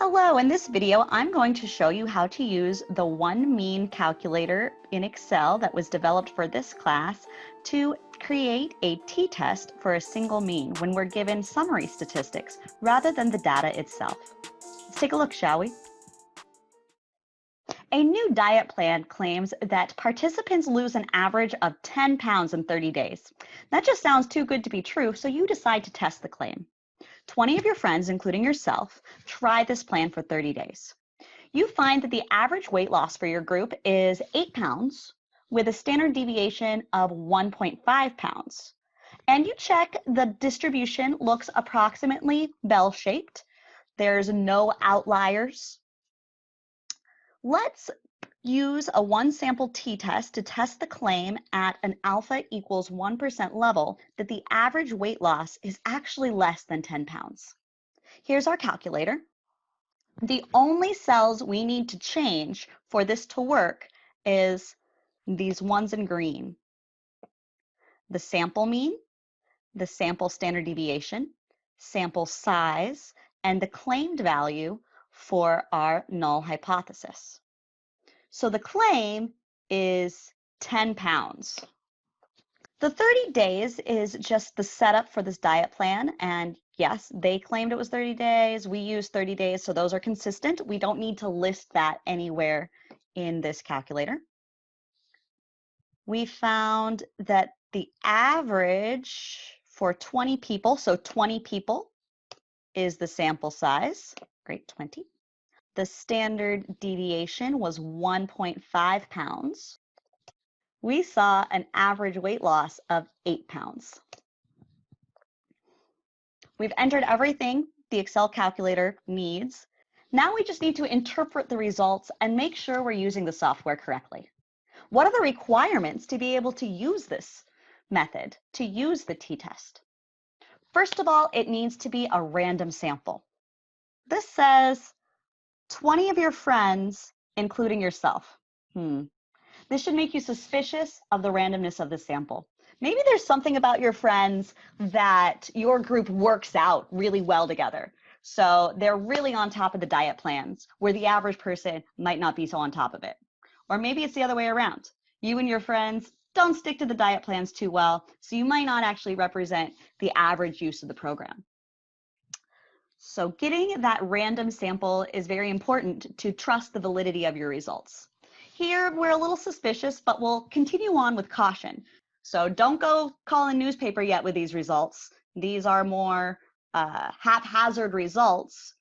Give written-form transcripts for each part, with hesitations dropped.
Hello, in this video, I'm going to show you how to use the one mean calculator in Excel that was developed for this class to create a t-test for a single mean when we're given summary statistics rather than the data itself. Let's take a look, shall we? A new diet plan claims that participants lose an average of 10 pounds in 30 days. That just sounds too good to be true, so you decide to test the claim. 20 of your friends, including yourself, try this plan for 30 days. You find that the average weight loss for your group is 8 pounds with a standard deviation of 1.5 pounds. And you check the distribution looks approximately bell-shaped. There's no outliers. Let's use a one sample t-test to test the claim at an alpha equals 1% level that the average weight loss is actually less than 10 pounds. Here's our calculator. The only cells we need to change for this to work is these ones in green. The sample mean, the sample standard deviation, sample size, and the claimed value for our null hypothesis. So the claim is 10 pounds. The 30 days is just the setup for this diet plan. And yes, they claimed it was 30 days. We use 30 days, so those are consistent. We don't need to list that anywhere in this calculator. We found that the average for 20 people, so 20 people is the sample size, great, 20. The standard deviation was 1.5 pounds. We saw an average weight loss of 8 pounds. We've entered everything the Excel calculator needs. Now we just need to interpret the results and make sure we're using the software correctly. What are the requirements to be able to use this method, to use the t-test? First of all, it needs to be a random sample. This says 20 of your friends, including yourself. This should make you suspicious of the randomness of the sample. Maybe there's something about your friends that your group works out really well together. So they're really on top of the diet plans, where the average person might not be so on top of it. Or maybe it's the other way around. You and your friends don't stick to the diet plans too well, so you might not actually represent the average use of the program. So getting that random sample is very important to trust the validity of your results. Here, we're a little suspicious, but we'll continue on with caution. So don't go call a newspaper yet with these results. These are more haphazard results,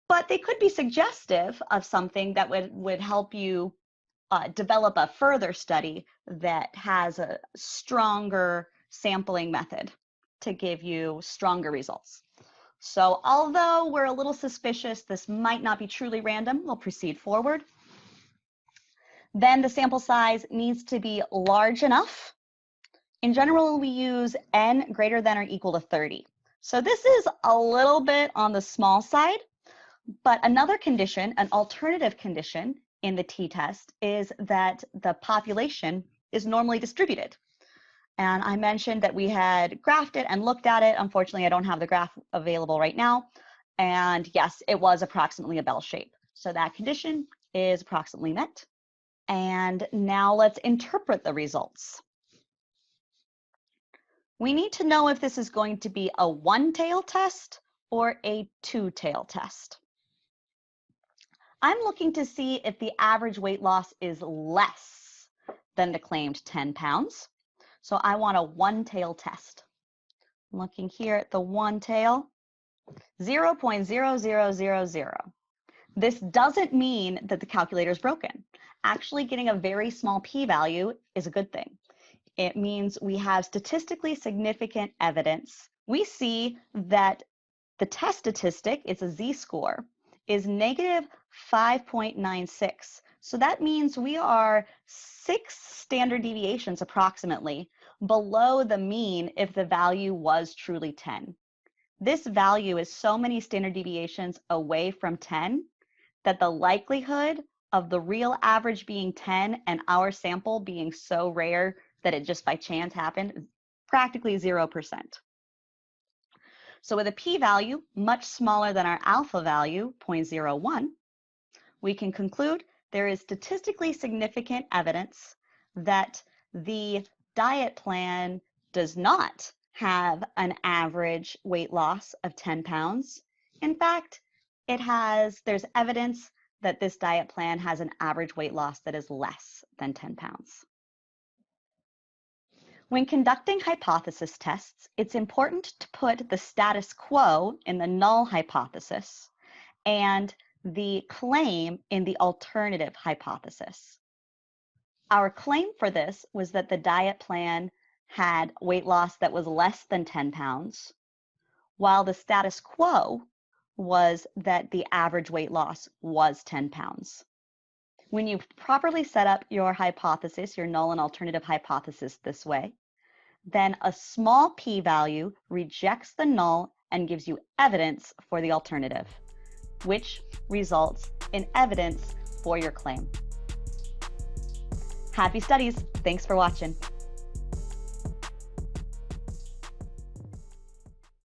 but they could be suggestive of something that would help you develop a further study that has a stronger sampling method to give you stronger results. So although we're a little suspicious this might not be truly random, we'll proceed forward. Then the sample size needs to be large enough. In general, we use n greater than or equal to 30. So this is a little bit on the small side, but another condition, an alternative condition in the t-test is that the population is normally distributed. And I mentioned that we had graphed it and looked at it. Unfortunately, I don't have the graph available right now. And yes, it was approximately a bell shape. So that condition is approximately met. And now let's interpret the results. We need to know if this is going to be a one-tail test or a two-tail test. I'm looking to see if the average weight loss is less than the claimed 10 pounds. So I want a one-tail test. I'm looking here at the one tail, 0.0000. This doesn't mean that the calculator is broken. Actually, getting a very small p-value is a good thing. It means we have statistically significant evidence. We see that the test statistic, it's a z-score, is negative 5.96. So that means we are 6 standard deviations approximately below the mean if the value was truly 10. This value is so many standard deviations away from 10 that the likelihood of the real average being 10 and our sample being so rare that it just by chance happened is practically 0%. So with a p-value much smaller than our alpha value, 0.01, we can conclude there is statistically significant evidence that the diet plan does not have an average weight loss of 10 pounds. In fact, there's evidence that this diet plan has an average weight loss that is less than 10 pounds. When conducting hypothesis tests, it's important to put the status quo in the null hypothesis and the claim in the alternative hypothesis. Our claim for this was that the diet plan had weight loss that was less than 10 pounds, while the status quo was that the average weight loss was 10 pounds. When you properly set up your hypothesis, your null and alternative hypothesis this way, then a small p-value rejects the null and gives you evidence for the alternative, which results in evidence for your claim. Happy studies. Thanks for watching.